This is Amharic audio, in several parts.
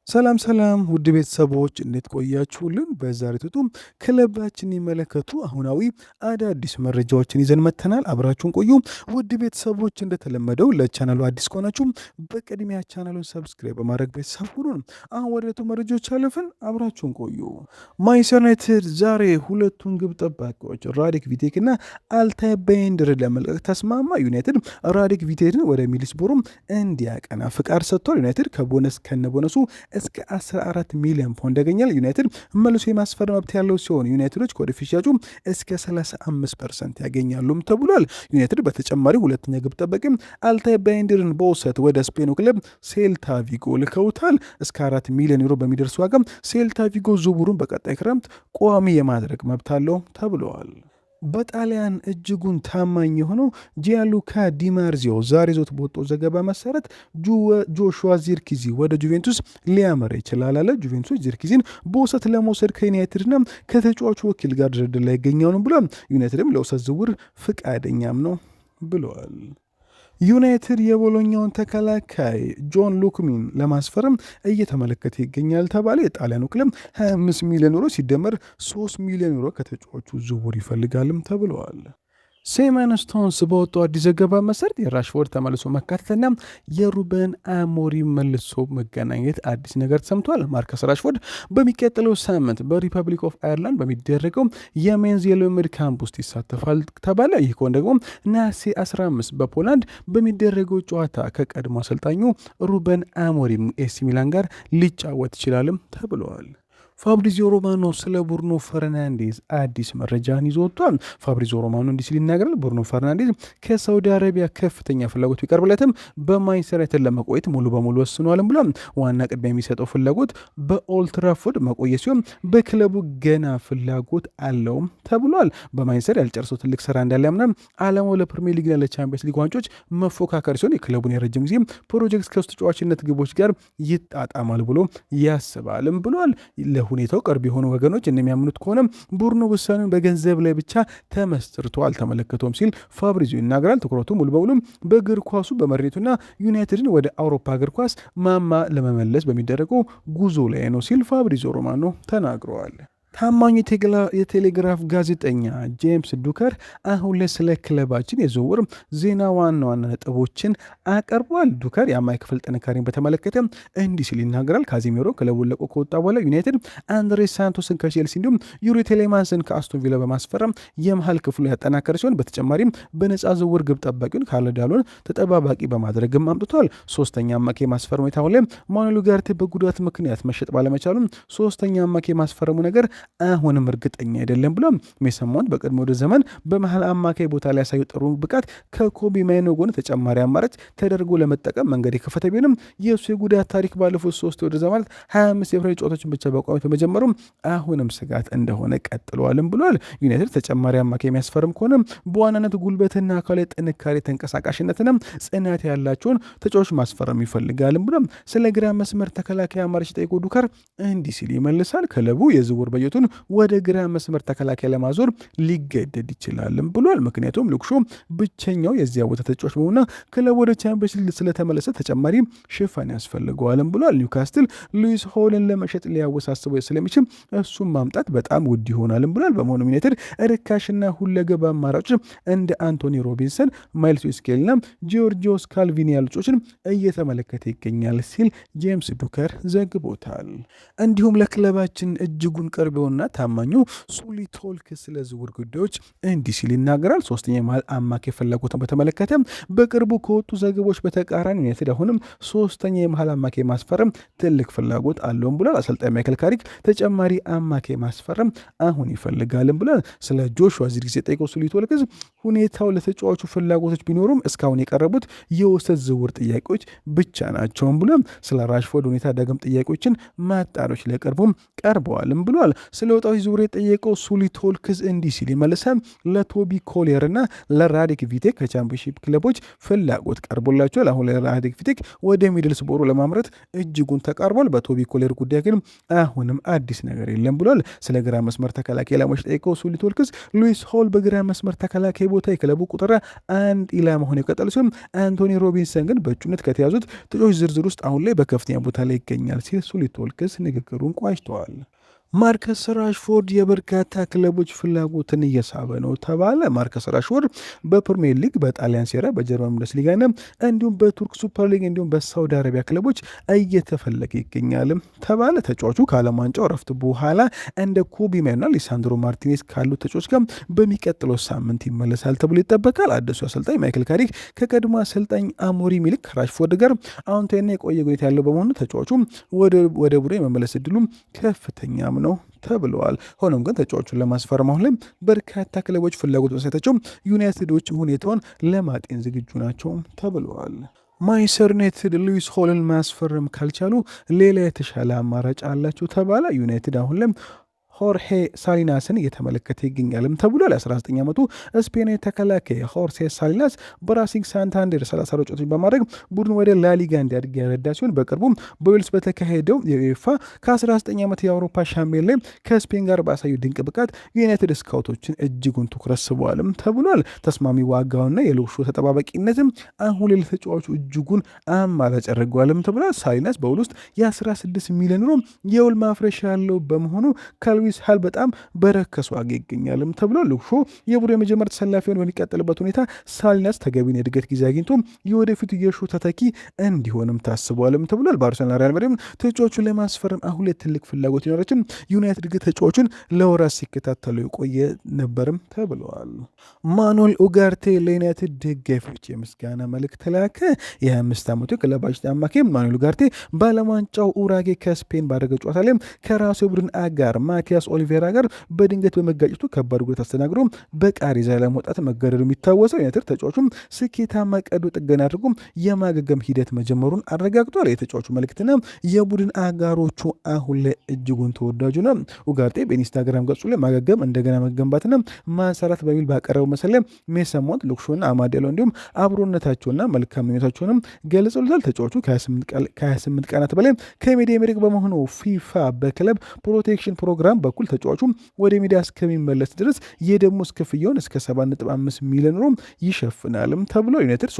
ሰላም ሰላም ውድ ቤተሰቦች እንዴት ቆያችሁልን? በዛሬው ጥጡ ክለባችን የሚመለከቱ አሁናዊ አዳዲስ መረጃዎችን ይዘን መጥተናል። አብራችሁን ቆዩ። ውድ ቤተሰቦች እንደተለመደው ለቻናሉ አዲስ ከሆናችሁ በቅድሚያ ቻናሉን ሰብስክራይብ በማድረግ ቤተሰብ ሁኑን። አሁን ወደ ቱ መረጃዎች አለፍን። አብራችሁን ቆዩ። ማንቸስተር ዩናይትድ ዛሬ ሁለቱን ግብ ጠባቂዎች ራዲክ ቪቴክ እና አልታይ ባይንድርን ለመልቀቅ ተስማማ። ዩናይትድ ራዲክ ቪቴክን ወደ ሚድልስብሮ እንዲያቀና ፍቃድ ሰጥቷል። ዩናይትድ ከነቦነሱ እስከ 14 ሚሊዮን ፓውንድ ያገኛል። ዩናይትድ መልሶ የማስፈረም መብት ያለው ሲሆን ዩናይትዶች ከወደፊት ሽያጩ እስከ 35% ያገኛሉም ተብሏል። ዩናይትድ በተጨማሪ ሁለተኛ ግብ ጠባቂ አልታይ ባይንድርን በውሰት ወደ ስፔኑ ክለብ ሴልታ ቪጎ ልከውታል። እስከ 4 ሚሊዮን ዩሮ በሚደርስ ዋጋ ሴልታ ቪጎ ዝውውሩን በቀጣይ ክረምት ቋሚ የማድረግ መብት አለው ተብለዋል። በጣሊያን እጅጉን ታማኝ የሆነው ጂያሉካ ዲማርዚዮ ዛሬ ዞት በወጣው ዘገባ መሰረት ጆሹዋ ዚርኪዚ ወደ ጁቬንቱስ ሊያመራ ይችላል አለ። ጁቬንቱስ ዚርኪዚን በውሰት ለመውሰድ ከዩናይትድና ከተጫዋቹ ወኪል ጋር ድርድር ላይ ይገኛል ነው ብሏል። ዩናይትድም ለውሰት ዝውውር ፍቃደኛም ነው ብለዋል። ዩናይትድ የቦሎኛውን ተከላካይ ጆን ሉክሚን ለማስፈረም እየተመለከተ ይገኛል ተባለ። የጣሊያኑ ክለብ 25 ሚሊዮን ዩሮ ሲደመር 3 ሚሊዮን ዩሮ ከተጫዋቹ ዝውውር ይፈልጋልም ተብለዋል። ሴመን ስቶንስ በወጣው አዲስ ዘገባ መሰረት የራሽፎርድ ተመልሶ መካተትና የሩበን አሞሪም መልሶ መገናኘት አዲስ ነገር ተሰምቷል። ማርከስ ራሽፎርድ በሚቀጥለው ሳምንት በሪፐብሊክ ኦፍ አየርላንድ በሚደረገው የሜንዝ የልምምድ ካምፕ ውስጥ ይሳተፋል ተባለ። ይህ ከሆነ ደግሞ ነሐሴ 15 በፖላንድ በሚደረገው ጨዋታ ከቀድሞ አሰልጣኙ ሩበን አሞሪም ኤሲ ሚላን ጋር ሊጫወት ይችላልም ተብለዋል። ፋብሪዚዮ ሮማኖ ስለ ቡርኖ ፈርናንዴዝ አዲስ መረጃን ይዞ ወጥቷል። ፋብሪዚዮ ሮማኖ እንዲህ ሲል ይናገራል። ቡርኖ ፈርናንዴዝ ከሳውዲ አረቢያ ከፍተኛ ፍላጎት ቢቀርብለትም በማንቸስተር ዩናይትድ ለመቆየት ሙሉ በሙሉ ወስኗልም ብሏል። ዋና ቅድሚያ የሚሰጠው ፍላጎት በኦልትራፎርድ መቆየት ሲሆን በክለቡ ገና ፍላጎት አለውም ተብሏል። በማንቸስተር ያልጨርሰው ትልቅ ስራ እንዳለ ያምናል። ዓላማው ለፕሪሚየር ሊግና ለቻምፒየንስ ሊግ ዋንጮች መፎካከር ሲሆን የክለቡን የረጅም ጊዜ ፕሮጀክት ከውስጥ ተጫዋችነት ግቦች ጋር ይጣጣማል ብሎ ያስባልም ብሏል። ሁኔታው ቅርብ የሆኑ ወገኖች እንደሚያምኑት ከሆነ ቡርኖ ውሳኔውን በገንዘብ ላይ ብቻ ተመስርቶ አልተመለከተውም ሲል ፋብሪዚዮ ይናገራል። ትኩረቱ ሙሉ በሙሉ በእግር ኳሱ በመሬቱና ዩናይትድን ወደ አውሮፓ እግር ኳስ ማማ ለመመለስ በሚደረገው ጉዞ ላይ ነው ሲል ፋብሪዚዮ ሮማኖ ተናግረዋል። ታማኙ የቴሌግራፍ ጋዜጠኛ ጄምስ ዱከር አሁን ላይ ስለ ክለባችን የዝውውር ዜና ዋና ዋና ነጥቦችን አቀርቧል። ዱከር የአማካይ ክፍል ጥንካሬን በተመለከተ እንዲህ ሲል ይናገራል። ካዚሜሮ ክለቡን ለቆ ከወጣ በኋላ ዩናይትድ አንድሬ ሳንቶስን ከቼልሲ እንዲሁም ዩሪ ቴሌማንስን ከአስቶን ቪላ በማስፈረም የመሃል ክፍሉ ያጠናከረ ሲሆን በተጨማሪም በነፃ ዝውውር ግብ ጠባቂውን ካለዳሎን ተጠባባቂ በማድረግም አምጥቷል። ሶስተኛ አማካይ ማስፈረሙ ሁኔታ ላይ ማኑኤል ኡጋርቴ በጉዳት ምክንያት መሸጥ ባለመቻሉም ሶስተኛ አማካይ ማስፈረሙ ነገር አሁንም እርግጠኛ አይደለም ብሎ ሜሰን ማውንት በቀድሞ ወደ ዘመን በመሃል አማካይ ቦታ ላይ ያሳዩ ጥሩ ብቃት ከኮቢ ማይኖ ጎን ተጨማሪ አማራጭ ተደርጎ ለመጠቀም መንገድ የከፈተ ቢሆንም የእሱ የጉዳት ታሪክ ባለፉት 3 ወደ ዘመናት 25 የፕሪሚየር ጨዋታዎችን ብቻ በቋሚ በመጀመሩም አሁንም ስጋት እንደሆነ ቀጥለዋልም ብሏል። ዩናይትድ ተጨማሪ አማካይ የሚያስፈርም ከሆነ በዋናነት ጉልበትና አካላዊ ጥንካሬ ተንቀሳቃሽነትና ጽናት ያላቸውን ተጫዋቾች ማስፈረም ይፈልጋልም ብሎ ስለ ግራ መስመር ተከላካይ አማራጭ ጠይቆ ዱከር እንዲህ ሲል ይመልሳል። ክለቡ የዝውውር በጀቱን ወደ ግራ መስመር ተከላካይ ለማዞር ሊገደድ ይችላልም ብሏል። ምክንያቱም ሉክሾ ብቸኛው የዚያ ቦታ ተጫዋች በሆነ ክለቡ ወደ ቻምፒየንስ ሊግ ስለተመለሰ ተጨማሪ ሽፋን ያስፈልገዋልም ብሏል። ኒውካስትል ሉዊስ ሆልን ለመሸጥ ሊያወሳስበው ስለሚችል እሱም ማምጣት በጣም ውድ ይሆናልም ብሏል። በመሆኑም ዩናይትድ ርካሽና ሁለገብ አማራጮች እንደ አንቶኒ ሮቢንሰን፣ ማይልስ ስኬልና ጂዮርጂዮስ ካልቪኒ ያሉ ተጫዋቾችን እየተመለከተ ይገኛል ሲል ጄምስ ዱከር ዘግቦታል። እንዲሁም ለክለባችን እጅጉን ቅርብ እና ታማኙ ሱሊ ቶልክ ስለ ዝውውር ጉዳዮች እንዲህ ሲል ይናገራል። ሶስተኛ የመሃል አማካይ ፍላጎትን በተመለከተ በቅርቡ ከወጡ ዘገቦች በተቃራኒ ዩናይትድ አሁንም ሶስተኛ የመሃል አማካይ ማስፈረም ትልቅ ፍላጎት አለውም ብሏል። አሰልጣኝ ማይክል ካሪክ ተጨማሪ አማካይ ማስፈረም አሁን ይፈልጋልም ብሏል። ስለ ጆሹዋ ዚርክዚ ጠይቀው ሱሊ ቶልክ ሁኔታው ለተጫዋቹ ፍላጎቶች ቢኖሩም እስካሁን የቀረቡት የውሰት ዝውውር ጥያቄዎች ብቻ ናቸውም ብሏል። ስለ ራሽፎርድ ሁኔታ ዳግም ጥያቄዎችን ማጣሪያዎች ሊያቀርቡም ቀርበዋልም ብሏል። ስለ ወጣቶች ዙሪያ የጠየቀው ሱሊ ቶልክስ እንዲህ ሲል ይመልሳል። ለቶቢ ኮሊየር እና ለራዲክ ቪቴክ ከቻምፒዮንሺፕ ክለቦች ፍላጎት ቀርቦላቸዋል። አሁን ለራዲክ ቪቴክ ወደ ሚድልስቦሮ ለማምረት እጅጉን ተቃርቧል። በቶቢ ኮሊየር ጉዳይ ግን አሁንም አዲስ ነገር የለም ብሏል። ስለ ግራ መስመር ተከላካይ ኢላማዎች ጠይቀው ሱሊ ቶልክስ ሉዊስ ሆል በግራ መስመር ተከላካይ ቦታ የክለቡ ቁጥር አንድ ኢላማ ሆኖ የቀጠለ ሲሆን አንቶኒ ሮቢንሰን ግን በእጩነት ከተያዙት ተጫዋቾች ዝርዝር ውስጥ አሁን ላይ በከፍተኛ ቦታ ላይ ይገኛል ሲል ሱሊ ቶልክስ ንግግሩን ቋጭተዋል። ማርከስ ራሽፎርድ የበርካታ ክለቦች ፍላጎትን እየሳበ ነው ተባለ። ማርከስ ራሽፎርድ በፕሪሚየር ሊግ፣ በጣሊያን ሴራ፣ በጀርመን ቡንደስሊጋና እንዲሁም በቱርክ ሱፐር ሊግ እንዲሁም በሳውዲ አረቢያ ክለቦች እየተፈለገ ይገኛል ተባለ። ተጫዋቹ ከዓለም ዋንጫው ረፍት በኋላ እንደ ኮቢ ማይኖና ሊሳንድሮ ማርቲኔዝ ካሉት ተጫዋቾች ጋር በሚቀጥለው ሳምንት ይመለሳል ተብሎ ይጠበቃል። አዲሱ አሰልጣኝ ማይክል ካሪክ ከቀድሞ አሰልጣኝ አሞሪም ይልቅ ከራሽፎርድ ጋር አዎንታዊና የቆየ ግንኙነት ያለው በመሆኑ ተጫዋቹ ወደ ቡድኑ የመመለስ እድሉ ከፍተኛም ነው ተብለዋል። ሆኖም ግን ተጫዋቹን ለማስፈረም አሁን ላይ በርካታ ክለቦች ፍላጎት በሳታቸው ዩናይትዶች ሁኔታውን ለማጤን ዝግጁ ናቸው ተብለዋል። ማንቸስተር ዩናይትድ ሉዊስ ሆልን ማስፈረም ካልቻሉ ሌላ የተሻለ አማራጭ አላቸው ተባለ። ዩናይትድ አሁን ላይ ሆርሄ ሳሊናስን እየተመለከተ ይገኛልም ተብሏል። 19 ዓመቱ ስፔናዊ ተከላካይ ሆርሄ ሳሊናስ በራሲንግ ሳንታንደር 30 ጨዋታዎችን በማድረግ ቡድን ወደ ላሊጋ እንዲያድግ ያረዳ ሲሆን በቅርቡም በዌልስ በተካሄደው የዩኤፋ ከ19 ዓመት የአውሮፓ ሻምፒዮን ላይ ከስፔን ጋር ባሳዩ ድንቅ ብቃት የዩናይትድ ስካውቶችን እጅጉን ትኩረት ስበዋልም ተብሏል። ተስማሚ ዋጋውና የልውሹ ተጠባባቂነትም አሁን ላይ ለተጫዋቹ እጅጉን አማራጭ አድርገዋልም ተብሏል። ሳሊናስ በውል ውስጥ የ16 ሚሊዮን ዩሮ የውል ማፍረሻ ያለው በመሆኑ ሉዊስ ሃል በጣም በረከሱ ዋጋ ይገኛልም ተብሏል። ልውሾ የቡድኑ የመጀመሪያ ተሰላፊ ሆኖ በሚቀጥልበት ሁኔታ ሳሊናስ ተገቢውን የእድገት ጊዜ አግኝቶ የወደፊቱ የሾ ተተኪ እንዲሆንም ታስቧልም ተብሏል። በአርሰናል ሪያል ማድሪድ ተጫዋቹን ለማስፈረም አሁን ላይ ትልቅ ፍላጎት ይኖረችም ዩናይትድ ግን ተጫዋቹን ለወራት ሲከታተሉ የቆየ ነበርም ተብለዋል። ማኑኤል ኡጋርቴ ለዩናይትድ ደጋፊዎች የምስጋና መልእክት ተላከ። የ25 ዓመቱ ክለባችን አማካይ ማኑኤል ኡጋርቴ በዓለም ዋንጫው ኡራጌ ከስፔን ባደረገው ጨዋታ ላይ ከራሱ የቡድን አጋር ማቲያስ ኦሊቬራ ጋር በድንገት በመጋጨቱ ከባድ ጉዳት አስተናግዶ በቃሬዛ ለመውጣት መገደዱ የሚታወሰው ዩናይትድ ተጫዋቹም ስኬታማ ቀዶ ጥገና አድርጎ የማገገም ሂደት መጀመሩን አረጋግጧል። የተጫዋቹ መልእክትና የቡድን አጋሮቹ አሁን ላይ እጅጉን ተወዳጁ ነው። ኡጋርቴ በኢንስታግራም ገጹ ላይ ማገገም፣ እንደገና መገንባትና ማንሰራት በሚል ባቀረበው መሰለ ሜሰሞንት ሉክሾና አማዴሎ እንዲሁም አብሮነታቸውና መልካም ምኞታቸውንም ገልጸውታል። ተጫዋቹ ከ28 ቀናት በላይ ከሜዳ የሚርቅ በመሆኑ ፊፋ በክለብ ፕሮቴክሽን ፕሮግራም በኩል ተጫዋቹ ወደ ሜዳ እስከሚመለስ ድረስ የደሞዝ ክፍያውን እስከ 7.5 ሚሊዮን ዩሮ ይሸፍናልም ተብሎ ዩናይትድ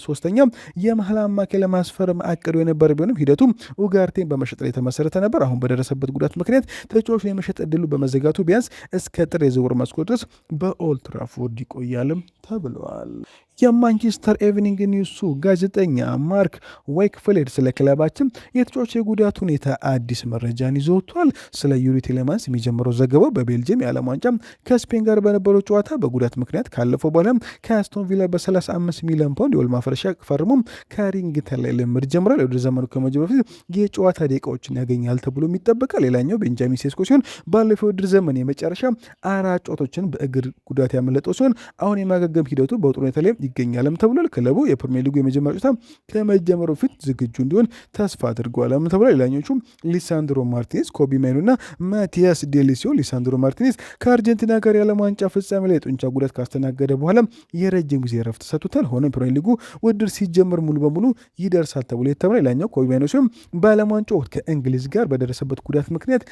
ሶስተኛ የመሀል አማካይ ለማስፈረም አቅዶ የነበረ ቢሆንም ሂደቱ ኡጋርቴን በመሸጥ ላይ የተመሰረተ ነበር። አሁን በደረሰበት ጉዳት ምክንያት ተጫዋቹ የመሸጥ እድሉ በመዘጋቱ ቢያንስ እስከ ጥር የዝውውር መስኮት ድረስ በኦልድ ትራፎርድ ይቆያልም ተብለዋል። የማንቸስተር ኤቭኒንግ ኒውሱ ጋዜጠኛ ማርክ ዌክፍሌድ ስለ ክለባችን የተጫዋቹ የጉዳት ሁኔታ አዲስ መረጃን ይዞ ወጥቷል። ስለ ዩሪ ቴሌማንስ የሚጀምረው ዘገባው በቤልጅየም የዓለም ዋንጫ ከስፔን ጋር በነበረው ጨዋታ በጉዳት ምክንያት ካለፈው በኋላ ከአስቶን ቪላ በ35 ሚሊዮን ፓውንድ የውል ማፍረሻ ፈርሞ ካሪንግተን ላይ ልምድ ጀምሯል። ወደ ዘመኑ ከመጀመሩ በፊት የጨዋታ ደቂቃዎችን ያገኛል ተብሎ የሚጠበቃል። ሌላኛው ቤንጃሚን ሴስኮ ሲሆን ባለፈው ውድድር ዘመን የመጨረሻ 4 ጨዋታዎችን በእግር ጉዳት ያመለጠው ሲሆን አሁን የማገገም ሂደቱ በጥሩ ሁኔታ ላይ ይገኛልም ተብሏል። ክለቡ የፕሪሚየር ሊጉ የመጀመሪያ ጨዋታ ከመጀመሩ ፊት ዝግጁ እንዲሆን ተስፋ አድርጓልም ተብሏል። ሌላኞቹ ሊሳንድሮ ማርቲኔዝ፣ ኮቢ ማይኖ እና ማቲያስ ዴሊሲዮ። ሊሳንድሮ ማርቲኔዝ ከአርጀንቲና ጋር የዓለም ዋንጫ ፍጻሜ ላይ የጡንቻ ጉዳት ካስተናገደ በኋላ የረጅም ጊዜ ረፍት ሰጥቶታል። ሆኖም ፕሪሚየር ሊጉ ውድድር ሲጀምር ሙሉ በሙሉ ይደርሳል ተብሎ የተባለ። ሌላኛው ኮቢ ማይኖ ሲሆን በዓለም ዋንጫ ወቅት ከእንግሊዝ ጋር በደረሰበት ጉዳት ምክንያት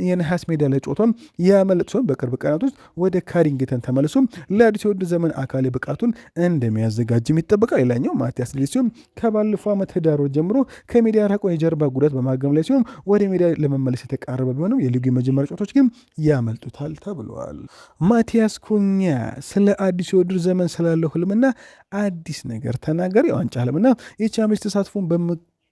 የነሐስ ሜዳ ላይ ጨዋታውን ያመለጥ ሲሆን በቅርብ ቀናት ውስጥ ወደ ካሪንግተን ተመልሶ ለአዲስ የውድድር ዘመን አካል ብቃቱን እንደሚያዘጋጅም ይጠበቃል። ሌላኛው ማቲያስ ዴሊሲዮ ከባለፈው ዓመት ህዳር ጀምሮ ከሜዳ ያራቀው የጀርባ ጉዳት በማገም ላይ ሲሆን ወደ ሜዳ ለመመለስ የተቃረበ ቢሆንም የሊጉ የመጀመሪያ ጨዋታዎች ግን ያመልጡታል ተብለዋል። ማቲያስ ኩኛ ስለ አዲስ የውድድር ዘመን ስላለው ህልምና አዲስ ነገር ተናገረ። የዋንጫ ህልምና የቻምፒየንስ ተሳትፎን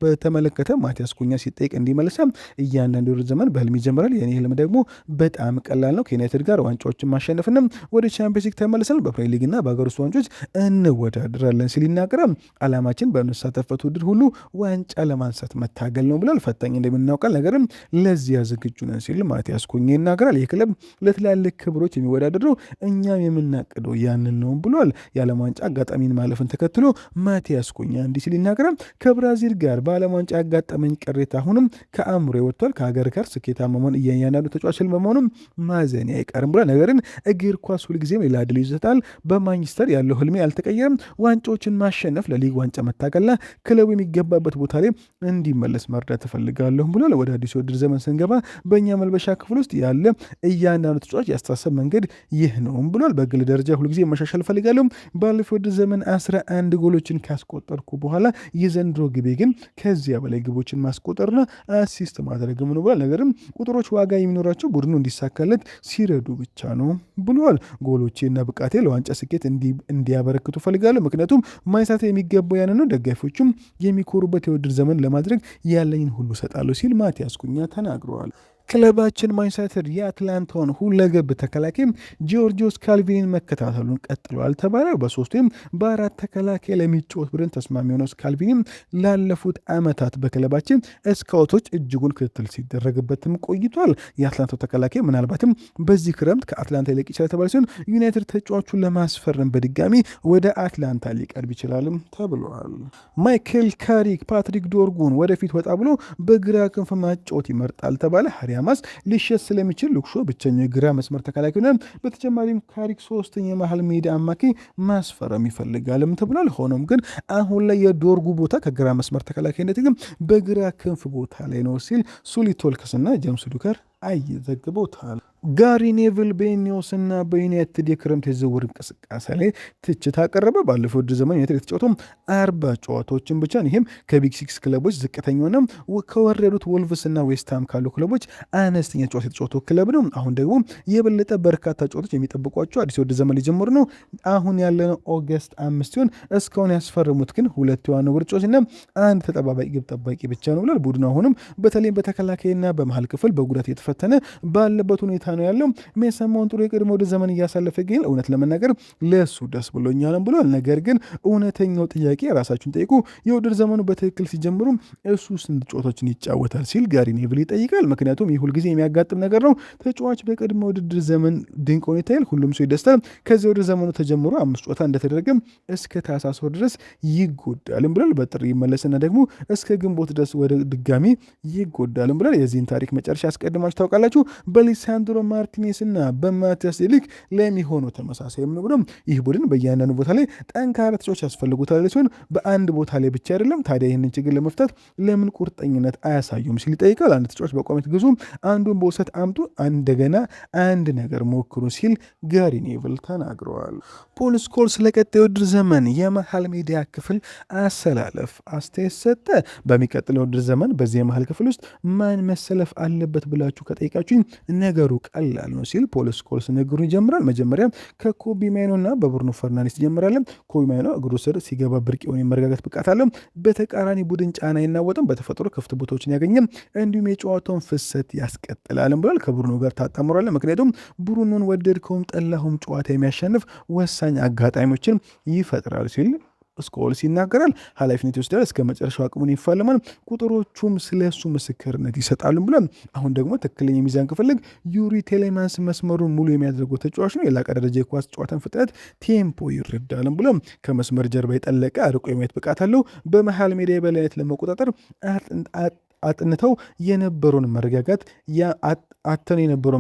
በተመለከተ ማቲያስ ኩኛ ሲጠይቅ እንዲመለሳ እያንዳንዱ የውድድር ዘመን በህልም ይጀምራል። የኔ ህልም ደግሞ በጣም ቀላል ነው፣ ከዩናይትድ ጋር ዋንጫዎችን ማሸነፍና ወደ ቻምፒየንስ ሊግ ተመልሰን በፕሪሚየር ሊግና በሀገር ውስጥ ዋንጫዎች እንወዳደራለን ሲል ይናገራል። አላማችን በምንሳተፍበት ውድድር ሁሉ ዋንጫ ለማንሳት መታገል ነው ብሏል። ፈታኝ እንደምናውቃል፣ ነገርም ለዚያ ዝግጁ ነን ሲል ማቲያስ ኩኛ ይናገራል። ይህ ክለብ ለትላልቅ ክብሮች የሚወዳደረው እኛም የምናቅደው ያንን ነው ብሏል። የዓለም ዋንጫ አጋጣሚን ማለፍን ተከትሎ ማቲያስ ኩኛ እንዲህ ሲል ይናገራል። ከብራዚል ጋር በዓለም ዋንጫ ያጋጠመኝ ቅሬታ አሁንም ከአእምሮ ወጥቷል። ከሀገር ጋር ስኬታማ መሆን እያንዳንዱ ተጫዋች ህልም በመሆኑም ማዘን አይቀርም ብሏል። ነገርን እግር ኳስ ሁልጊዜም ሌላ ድል ይሰጣል። በማንቸስተር ያለው ህልሜ አልተቀየረም። ዋንጫዎችን ማሸነፍ፣ ለሊግ ዋንጫ መታገልና ክለቡ የሚገባበት ቦታ ላይ እንዲመለስ መርዳት እፈልጋለሁ ብሏል። ወደ አዲስ ውድድር ዘመን ስንገባ በእኛ መልበሻ ክፍል ውስጥ ያለ እያንዳንዱ ተጫዋች ያስተሳሰብ መንገድ ይህ ነው ብሏል። በግል ደረጃ ሁልጊዜ መሻሻል እፈልጋለሁ። ባለፈው ውድድር ዘመን 11 ጎሎችን ካስቆጠርኩ በኋላ የዘንድሮ ግቤ ግን ከዚያ በላይ ግቦችን ማስቆጠርና አሲስት ማድረግም ነው ብሏል። ነገርም ቁጥሮች ዋጋ የሚኖራቸው ቡድኑ እንዲሳካለት ሲረዱ ብቻ ነው ብሏል። ጎሎቼና ብቃቴ ለዋንጫ ስኬት እንዲያበረክቱ እፈልጋለሁ፣ ምክንያቱም ማንሳት የሚገባው ያን ነው። ደጋፊዎቹም የሚኮሩበት የውድድር ዘመን ለማድረግ ያለኝን ሁሉ ሰጣለሁ ሲል ማቲያስ ኩኛ ተናግረዋል። ክለባችን ማንቸስተር የአትላንታውን ሁለገብ ተከላካይ ጂዮርጂዮስ ካልቪንን መከታተሉን ቀጥሏል ተባለ። በ3 ወይም በ4 ተከላካይ ለሚጫወት ቡድን ተስማሚ የሆነው ካልቪንም ላለፉት ዓመታት በክለባችን ስካውቶች እጅጉን ክትትል ሲደረግበትም ቆይቷል። የአትላንታው ተከላካይ ምናልባትም በዚህ ክረምት ከአትላንታ ሊለቅ ይችላል ተባለ ሲሆን ዩናይትድ ተጫዋቹን ለማስፈረም በድጋሚ ወደ አትላንታ ሊቀርብ ይችላልም ተብሏል። ማይክል ካሪክ ፓትሪክ ዶርጉን ወደፊት ወጣ ብሎ በግራ ክንፍ ማጫወት ይመርጣል ተባለ። ማስ ሊሸጥ ስለሚችል ሉክሾ ብቸኛው የግራ መስመር ተከላካይ ነው። በተጨማሪም ካሪክ 3ኛ የመሃል ሜዳ አማካይ ማስፈረም ይፈልጋልም ተብሏል። ሆኖም ግን አሁን ላይ የዶርጉ ቦታ ከግራ መስመር ተከላካይነት ግን በግራ ክንፍ ቦታ ላይ ነው ሲል ሱሊ ቶልክስ እና ጄምስ ዱከር አይዘግቦታል። ጋሪ ኔቭል በኢኒዮስ እና በዩናይትድ የክረምት የዝውውር እንቅስቃሴ ላይ ትችት አቀረበ። ባለፈው ውድድር ዘመን ዩናይትድ የተጫወተው 40 ጨዋታዎችን ብቻ፣ ይህም ከቢግ ሲክስ ክለቦች ዝቅተኛውና ከወረዱት ወልቭስ እና ዌስትሃም ካሉ ክለቦች አነስተኛ ጨዋታ የተጫወተው ክለብ ነው። አሁን ደግሞ የበለጠ በርካታ ጨዋታዎች የሚጠብቋቸው አዲስ የውድድር ዘመን ሊጀምሩ ነው። አሁን ያለነው ኦገስት 5 ሲሆን እስካሁን ያስፈረሙት ግን 2 የዋና ውርጮች እና 1 ተጠባባቂ ግብ ጠባቂ ብቻ ነው ብሏል። ቡድኑ አሁንም በተለይም በተከላካይና በመሃል ክፍል በጉዳት የተፈተነ ባለበት ሁኔታ ነው ያለው። ሜሰን ማውንት ጥሩ የቀድሞ ወደ ዘመን እያሳለፈ ይገኛል። እውነት ለመናገር ለሱ ደስ ብሎኛልም ብሏል። ነገር ግን እውነተኛው ጥያቄ ራሳችሁን ጠይቁ፣ የውድድር ዘመኑ በትክክል ሲጀምሩ እሱ ስንት ጨዋታዎችን ይጫወታል ሲል ጋሪ ኔቭል ይጠይቃል። ምክንያቱም ይህ ሁልጊዜ የሚያጋጥም ነገር ነው። ተጫዋች በቀድሞ ውድድር ዘመን ድንቅ ሁኔታ ይል ሁሉም ሰው ይደስታል። ከዚህ ውድድር ዘመኑ ተጀምሮ 5 ጨዋታ እንደተደረገም እስከ ታህሳስ ወር ድረስ ይጎዳልም ብሏል። በጥር ይመለስና ደግሞ እስከ ግንቦት ድረስ ወደ ድጋሚ ይጎዳልም ብሏል። የዚህን ታሪክ መጨረሻ አስቀድማችሁ ታውቃላችሁ። በሊሳንድሮ ማርቲኔስ እና በማቲያስ ዴሊክ ለሚሆነው ተመሳሳይ ነው ብሎም ይህ ቡድን በእያንዳንዱ ቦታ ላይ ጠንካራ ተጫዋች ያስፈልጉታል ሲሆን በአንድ ቦታ ላይ ብቻ አይደለም። ታዲያ ይህንን ችግር ለመፍታት ለምን ቁርጠኝነት አያሳዩም ሲል ይጠይቃል። አንድ ተጫዋች በቋሚት ግዙ፣ አንዱን በውሰት አምጡ፣ እንደገና አንድ ነገር ሞክሩ ሲል ጋሪ ኔቭል ተናግረዋል። ፖል ስኮልስ ለቀጣይ ውድድር ዘመን የመሃል ሜዳ ክፍል አሰላለፍ አስተያየት ሰጠ። በሚቀጥለው ውድድር ዘመን በዚህ የመሃል ክፍል ውስጥ ማን መሰለፍ አለበት ብላችሁ ከጠይቃችሁኝ ነገሩ ቀላል ነው ሲል ፖል ስኮልስ ንግሩን ይጀምራል። መጀመሪያ ከኮቢ ማይኖ እና በብሩኖ ፈርናንዴስ ይጀምራለን። ኮቢ ማይኖ እግሩ ስር ሲገባ ብርቅ የሆነ የመረጋጋት ብቃት አለው። በተቃራኒ ቡድን ጫና አይናወጥም። በተፈጥሮ ክፍት ቦታዎችን ያገኘም፣ እንዲሁም የጨዋታውን ፍሰት ያስቀጥላልን ብሏል። ከብሩኖ ጋር ታጣምሯል። ምክንያቱም ብሩኖን ወደድከውም ጠላሁም ጨዋታ የሚያሸንፍ ወሳኝ አጋጣሚዎችን ይፈጥራል ሲል ስኮልስ ይናገራል። ኃላፊነት ይወስዳል፣ እስከ መጨረሻው አቅሙን ይፋለማል፣ ቁጥሮቹም ስለሱ ምስክርነት ይሰጣሉ ብሏል። አሁን ደግሞ ትክክለኛ ሚዛን ከፈለግ ዩሪ ቴሌማንስ መስመሩን ሙሉ የሚያደርገው ተጫዋች ነው። የላቀ ደረጃ የኳስ ጨዋታን ፍጥነት፣ ቴምፖ ይረዳልም ብሏል። ከመስመር ጀርባ የጠለቀ አርቆ የማየት ብቃት አለው። በመሃል ሜዳ የበላይነት ለመቆጣጠር አጥንተው የነበረውን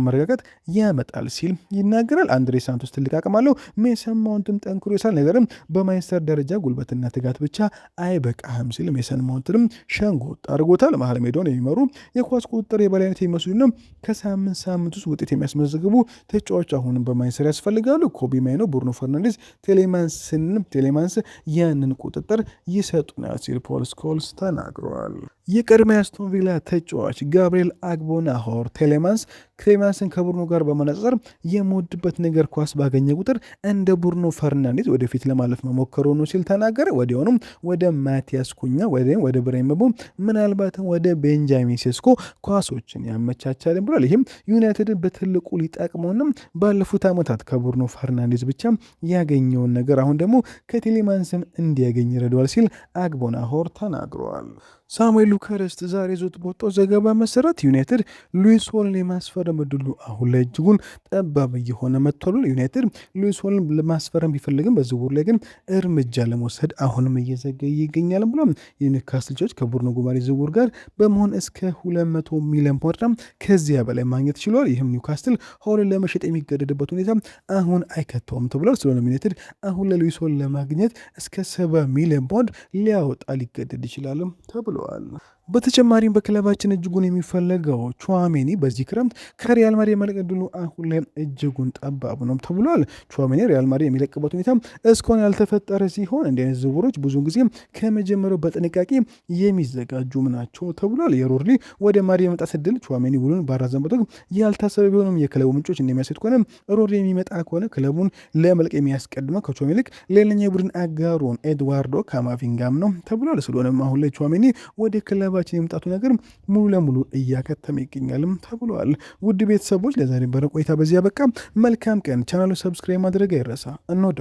መረጋጋት ያመጣል ሲል ይናገራል። አንድሬ ሳንቶስ ትልቅ አቅም አለው። ሜሰን ማውንትም ጠንክሮ ይሳል፣ ነገርም በማንቸስተር ደረጃ ጉልበትና ትጋት ብቻ አይበቃህም ሲል ሜሰን ማውንትንም ሸንጎ አድርጎታል። መሀል ሜዳውን የሚመሩ የኳስ ቁጥጥር የበላይነት የሚመስሉና ከሳምንት ሳምንት ውስጥ ውጤት የሚያስመዘግቡ ተጫዋች አሁንም በማንቸስተር ያስፈልጋሉ። ኮቢ ማይኖ፣ ብሩኖ ፈርናንዴስ፣ ቴሌማንስ ያንን ቁጥጥር ይሰጡናል ሲል ፖል ስኮልስ ተናግረዋል። የቀድሞ አስቶን ቪላ ተጫዋች ጋብሪኤል አግቦናሆር ቴሌማንስን ከቡርኖ ጋር በመነጻጸር የምወድበት ነገር ኳስ ባገኘ ቁጥር እንደ ቡርኖ ፈርናንዴዝ ወደፊት ለማለፍ መሞከሩ ነው ሲል ተናገረ። ወዲያውኑም ወደ ማቲያስ ኩኛ ወደ ብራሂም ቤሞ ምናልባትም ወደ ቤንጃሚን ሴስኮ ኳሶችን ያመቻቻልን ብሏል። ይህም ዩናይትድን በትልቁ ሊጠቅመውንም ባለፉት ዓመታት ከቡርኖ ፈርናንዴዝ ብቻ ያገኘውን ነገር አሁን ደግሞ ከቴሌማንስም እንዲያገኝ ይረዳዋል ሲል አግቦናሆር ተናግረዋል። ሳሙኤል ሉካረስት ዛሬ ይዞት በወጣው ዘገባ መሰረት ዩናይትድ ሉዊስ ሆልን የማስፈረም እድሉ አሁን ላይ እጅጉን ጠባብ እየሆነ መጥቷል። ዩናይትድ ሉዊስ ሆልን ለማስፈረም ቢፈልግም በዝውውር ላይ ግን እርምጃ ለመውሰድ አሁንም እየዘገየ ይገኛል ብሏል። የኒውካስል ልጆች ከቡርኖ ጉማሬ ዝውውር ጋር በመሆን እስከ 200 ሚሊዮን ፓውንድ ከዚያ በላይ ማግኘት ችሏል። ይህም ኒውካስትል ሆልን ለመሸጥ የሚገደድበት ሁኔታ አሁን አይከተውም ተብሏል። ስለሆነም ዩናይትድ አሁን ለሉዊስ ሆልን ለማግኘት እስከ 70 ሚሊዮን ፓውንድ ሊያወጣ ሊገደድ ይችላልም ተብለዋል። በተጨማሪም በክለባችን እጅጉን የሚፈለገው ቹዋሜኒ በዚህ ክረምት ከሪያል ማድሪድ የመልቀቅ ዕድሉ አሁን ላይ እጅጉን ጠባብ ነው ተብሏል። ቹዋሜኒ ሪያል ማድሪድ የሚለቅበት ሁኔታ እስካሁን ያልተፈጠረ ሲሆን እንዲህ አይነት ዝውውሮች ብዙውን ጊዜ ከመጀመሪያው በጥንቃቄ የሚዘጋጁም ናቸው ተብሏል። የሮድሪ ወደ ማድሪድ የመጣት ዕድል ቹዋሜኒ ውሉን ባራዘመበት ወቅት ያልታሰበ ቢሆንም የክለቡ ምንጮች እንደሚያስት ከሆነ ሮድሪ የሚመጣ ከሆነ ክለቡን ለመልቀቅ የሚያስቀድመው ከቹዋሜኒ ይልቅ ሌላኛው የቡድን አጋሩን ኤድዋርዶ ካማቪንጋም ነው ተብሏል። ስለሆነም አሁን ላይ ቹዋሜኒ ወደ ክለባችን የመምጣቱ ነገር ሙሉ ለሙሉ እያከተመ ይገኛልም ተብሏል። ውድ ቤተሰቦች ለዛሬ በረ ቆይታ በዚህ ያበቃ። መልካም ቀን። ቻናሉ ሰብስክራይብ ማድረግ አይረሳ። እንወዳለን።